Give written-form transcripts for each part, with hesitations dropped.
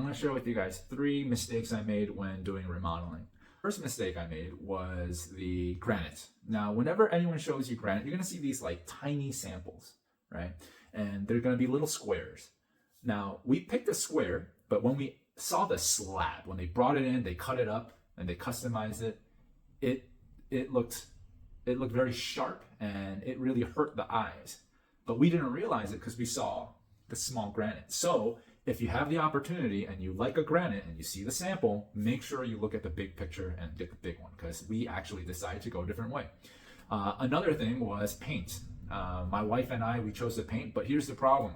want to share with you guys 3 mistakes I made when doing remodeling. First mistake I made was the granite. Now, whenever anyone shows you granite, you're going to see these like tiny samples, right? And they're going to be little squares. Now, we picked a square, but when we saw the slab, when they brought it in, they cut it up and they customized it, it looked very sharp and it really hurt the eyes. But we didn't realize it because we saw the small granite. So if you have the opportunity and you like a granite and you see the sample, make sure you look at the big picture and get the big one, because we actually decided to go a different way. Another thing was paint. My wife and I, we chose the paint, but here's the problem.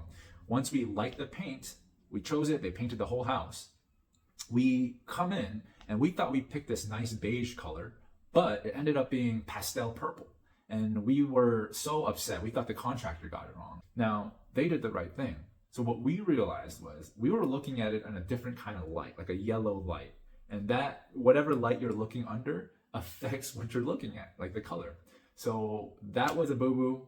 Once we liked the paint, we chose it, they painted the whole house. We come in and we thought we picked this nice beige color, but it ended up being pastel purple. And we were so upset. We thought the contractor got it wrong. Now, they did the right thing. So what we realized was we were looking at it in a different kind of light, like a yellow light. And that, whatever light you're looking under, affects what you're looking at, like the color. So that was a boo-boo.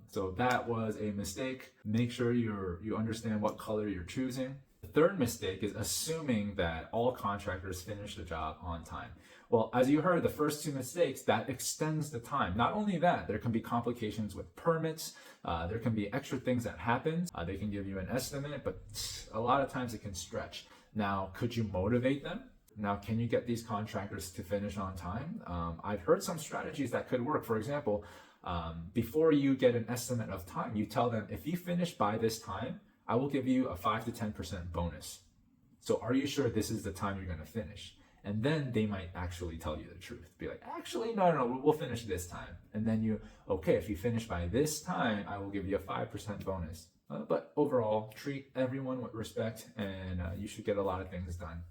So that was a mistake. Make sure you understand what color you're choosing. The third mistake is assuming that all contractors finish the job on time. Well, as you heard, the first 2 mistakes, that extends the time. Not only that, there can be complications with permits. There can be extra things that happen. They can give you an estimate, but a lot of times it can stretch. Now, could you motivate them? Now, can you get these contractors to finish on time? I've heard some strategies that could work. For example, before you get an estimate of time, you tell them, if you finish by this time, I will give you a 5 to 10% bonus. So are you sure this is the time you're going to finish? And then they might actually tell you the truth. Be like, actually, no, we'll finish this time. And then okay, if you finish by this time, I will give you a 5% bonus. But overall, treat everyone with respect and you should get a lot of things done.